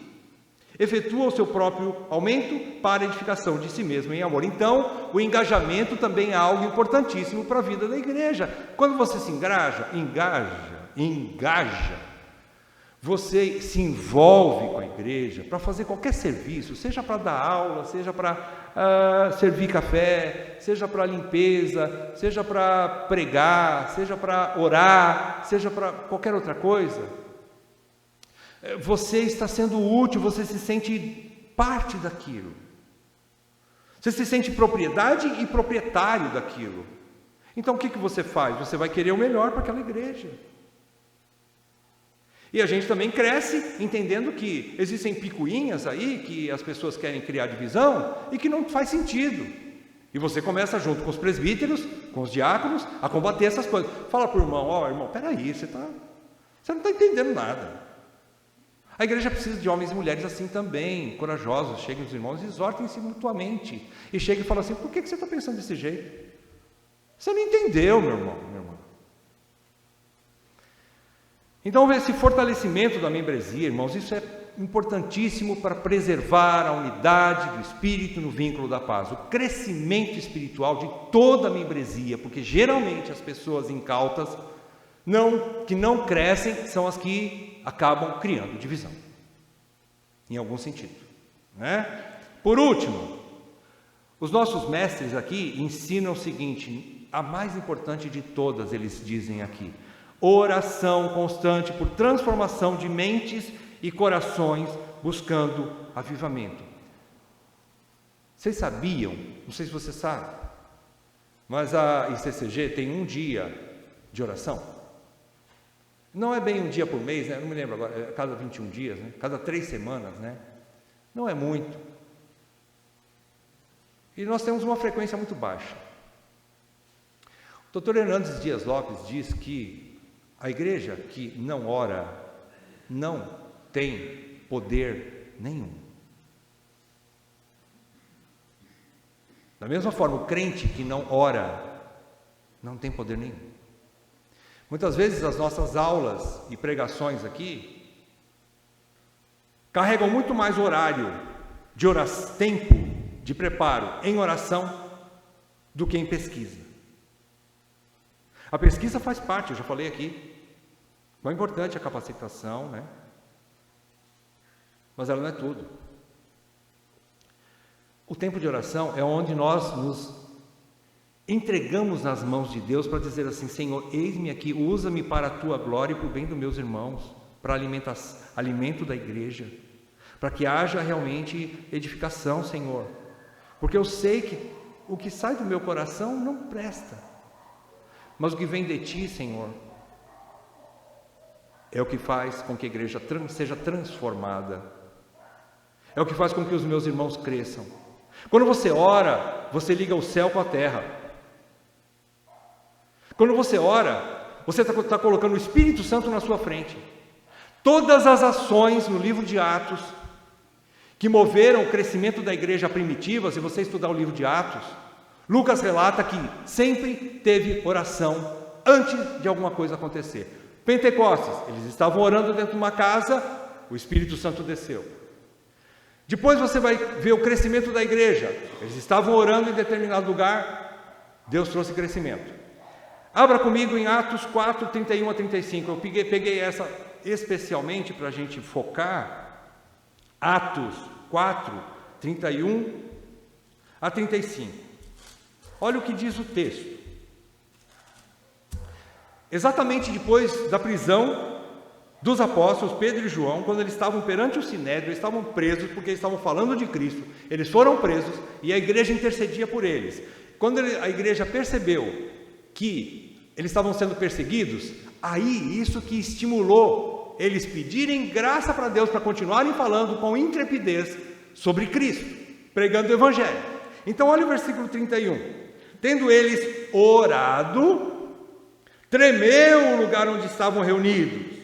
efetua o seu próprio aumento para a edificação de si mesmo em amor. Então, o engajamento também é algo importantíssimo para a vida da igreja. Quando você se engaja, você se envolve com a igreja para fazer qualquer serviço, seja para dar aula, seja para servir café, seja para limpeza, seja para pregar, seja para orar, seja para qualquer outra coisa. Você está sendo útil, você se sente parte daquilo. Você se sente propriedade e proprietário daquilo. Então o que você faz? Você vai querer o melhor para aquela igreja. E a gente também cresce entendendo que existem picuinhas aí, que as pessoas querem criar divisão e que não faz sentido. E você começa junto com os presbíteros, com os diáconos, a combater essas coisas. Fala para o irmão, irmão, peraí, você não está entendendo nada. A igreja precisa de homens e mulheres assim também, corajosos. Cheguem os irmãos e exortem-se mutuamente. E cheguem e falam assim, por que você está pensando desse jeito? Você não entendeu, meu irmão, minha irmã. Então, esse fortalecimento da membresia, irmãos, isso é importantíssimo para preservar a unidade do Espírito no vínculo da paz. O crescimento espiritual de toda a membresia, porque geralmente as pessoas incautas que não crescem são as que acabam criando divisão, em algum sentido, né? Por último, os nossos mestres aqui ensinam o seguinte, a mais importante de todas, eles dizem aqui: oração constante por transformação de mentes e corações, buscando avivamento. Vocês sabiam, não sei se você sabe, mas a ICCG tem um dia de oração. Não é bem um dia por mês, né? Não me lembro agora, é cada 21 dias, né? Cada 3 semanas, né? Não é muito. E nós temos uma frequência muito baixa. O Dr. Hernandes Dias Lopes diz que a igreja que não ora não tem poder nenhum. Da mesma forma, o crente que não ora não tem poder nenhum. Muitas vezes as nossas aulas e pregações aqui carregam muito mais horário de tempo de preparo em oração do que em pesquisa. A pesquisa faz parte, eu já falei aqui, é importante a capacitação, né? Mas ela não é tudo. O tempo de oração é onde nós nos entregamos nas mãos de Deus para dizer assim: Senhor, eis-me aqui, usa-me para a tua glória e para o bem dos meus irmãos, para alimento da igreja, para que haja realmente edificação, Senhor, porque eu sei que o que sai do meu coração não presta, mas o que vem de ti, Senhor, é o que faz com que a igreja seja transformada, é o que faz com que os meus irmãos cresçam. Quando você ora, você liga o céu com a terra. Quando você ora, você está colocando o Espírito Santo na sua frente. Todas as ações no livro de Atos que moveram o crescimento da igreja primitiva, se você estudar o livro de Atos, Lucas relata que sempre teve oração antes de alguma coisa acontecer. Pentecostes, eles estavam orando dentro de uma casa, o Espírito Santo desceu. Depois você vai ver o crescimento da igreja, eles estavam orando em determinado lugar, Deus trouxe crescimento. Abra comigo em Atos 4, 31 a 35, eu peguei essa especialmente para a gente focar, Atos 4, 31 a 35. Olha o que diz o texto. Exatamente depois da prisão dos apóstolos Pedro e João, quando eles estavam perante o Sinédrio, eles estavam presos porque eles estavam falando de Cristo, eles foram presos e a igreja intercedia por eles. Quando a igreja percebeu que eles estavam sendo perseguidos, aí isso que estimulou eles pedirem graça para Deus para continuarem falando com intrepidez sobre Cristo, pregando o Evangelho. Então olha o versículo 31. Tendo eles orado, tremeu o lugar onde estavam reunidos.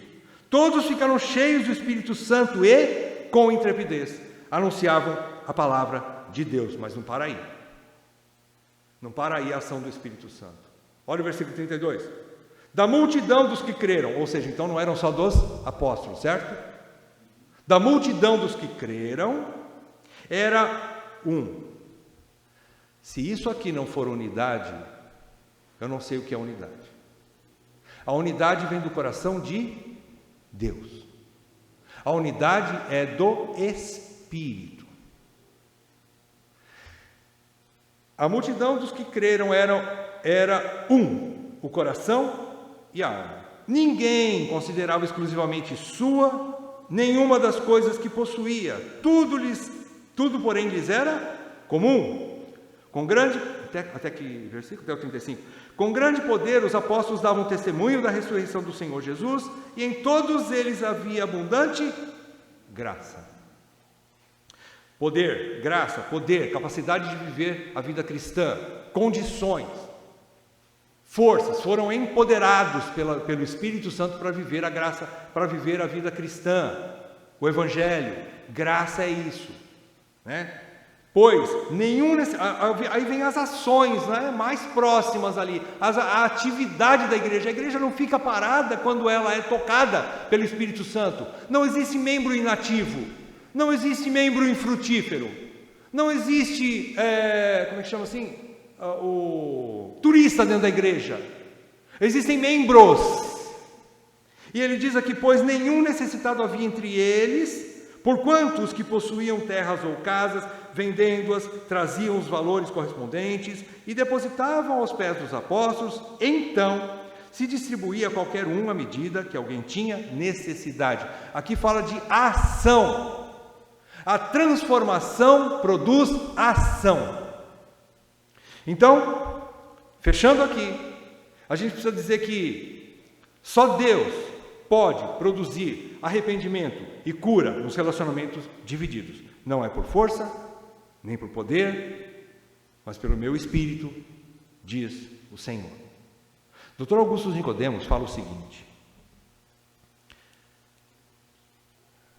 Todos ficaram cheios do Espírito Santo e, com intrepidez, anunciavam a palavra de Deus. Mas não para aí. Não para aí a ação do Espírito Santo. Olha o versículo 32. Da multidão dos que creram, ou seja, então não eram só dos apóstolos, certo? da multidão dos que creram era um. Se isso aqui não for unidade, eu não sei o que é unidade. A unidade vem do coração de Deus. A unidade é do Espírito. A multidão dos que creram era um, o coração e a alma. Ninguém considerava exclusivamente sua nenhuma das coisas que possuía. Tudo porém lhes era comum. Com grande, até que versículo? Até o 35. Com grande poder os apóstolos davam testemunho da ressurreição do Senhor Jesus, e em todos eles havia abundante graça. Poder, graça, poder, capacidade de viver a vida cristã, condições, forças, foram empoderados pelo Espírito Santo para viver a graça, para viver a vida cristã, o Evangelho. Graça é isso, né? Pois aí vem as ações, né, mais próximas ali, a atividade da igreja. A igreja não fica parada quando ela é tocada pelo Espírito Santo. Não existe membro inativo, não existe membro infrutífero, não existe, como é que chama assim? O turista dentro da igreja. Existem membros. E ele diz aqui: pois nenhum necessitado havia entre eles, porquanto os que possuíam terras ou casas, vendendo-as, traziam os valores correspondentes e depositavam aos pés dos apóstolos. Então se distribuía a qualquer um à medida que alguém tinha necessidade. Aqui fala de ação. A transformação produz ação. Então, fechando aqui, a gente precisa dizer que só Deus pode produzir arrependimento e cura nos relacionamentos divididos. Não é por força, nem por poder, mas pelo meu Espírito, diz o Senhor. Dr. Augusto Nicodemos fala o seguinte.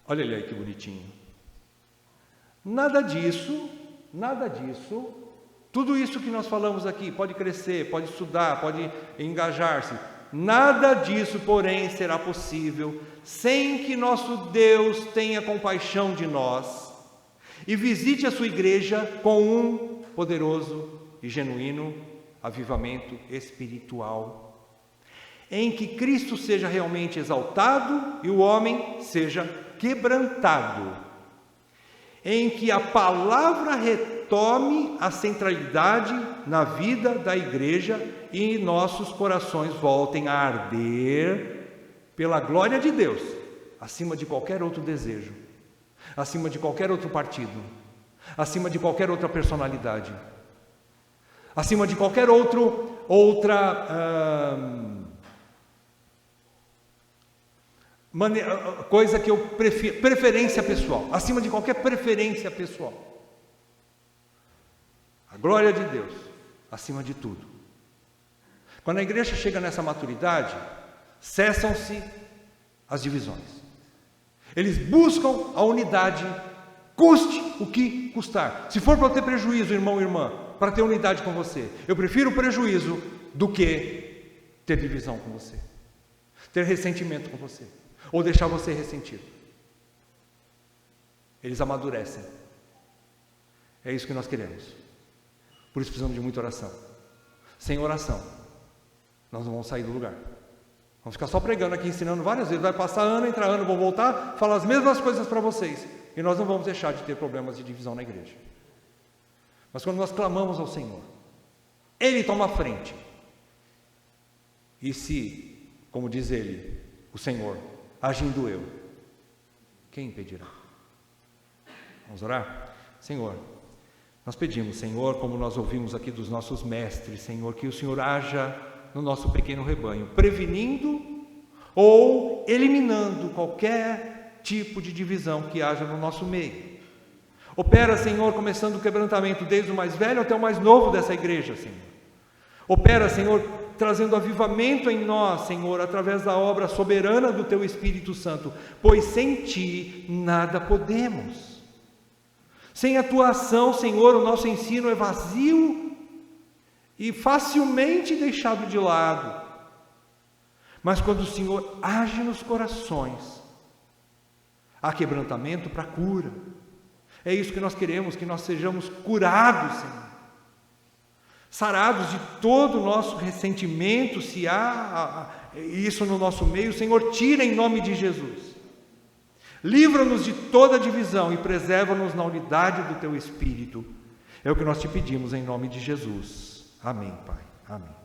Olha ele aí que bonitinho. Nada disso, tudo isso que nós falamos aqui, pode crescer, pode estudar, pode engajar-se. Nada disso, porém, será possível sem que nosso Deus tenha compaixão de nós e visite a sua igreja com um poderoso e genuíno avivamento espiritual, em que Cristo seja realmente exaltado e o homem seja quebrantado, em que a palavra retome a centralidade na vida da igreja e nossos corações voltem a arder pela glória de Deus, acima de qualquer outro desejo, acima de qualquer outro partido, acima de qualquer outra personalidade, acima de qualquer outra coisa que eu prefiro, preferência pessoal, acima de qualquer preferência pessoal. A glória de Deus, acima de tudo. Quando a igreja chega nessa maturidade, cessam-se as divisões. Eles buscam a unidade, custe o que custar. Se for para eu ter prejuízo, irmão e irmã, para ter unidade com você, eu prefiro o prejuízo do que ter divisão com você, ter ressentimento com você, ou deixar você ressentido. Eles amadurecem. É isso que nós queremos. Por isso precisamos de muita oração. Sem oração, nós não vamos sair do lugar. Vamos ficar só pregando aqui, ensinando várias vezes. Vai passar ano, entra ano, vão voltar, falar as mesmas coisas para vocês. E nós não vamos deixar de ter problemas de divisão na igreja. Mas quando nós clamamos ao Senhor, Ele toma a frente. E se, como diz Ele, o Senhor, agindo eu, quem impedirá? Vamos orar? Senhor, nós pedimos, Senhor, como nós ouvimos aqui dos nossos mestres, Senhor, que o Senhor haja no nosso pequeno rebanho, prevenindo ou eliminando qualquer tipo de divisão que haja no nosso meio. Opera, Senhor, começando o quebrantamento desde o mais velho até o mais novo dessa igreja, Senhor. Opera, Senhor, trazendo avivamento em nós, Senhor, através da obra soberana do Teu Espírito Santo, pois sem Ti nada podemos. Sem a Tua ação, Senhor, o nosso ensino é vazio e facilmente deixado de lado. Mas quando o Senhor age nos corações, Há quebrantamento para cura. É isso que nós queremos, que nós sejamos curados, Senhor. Sarados de todo o nosso ressentimento, se há isso no nosso meio, Senhor, tira em nome de Jesus. Livra-nos de toda divisão e preserva-nos na unidade do Teu Espírito. É o que nós te pedimos em nome de Jesus. Amém, Pai. Amém.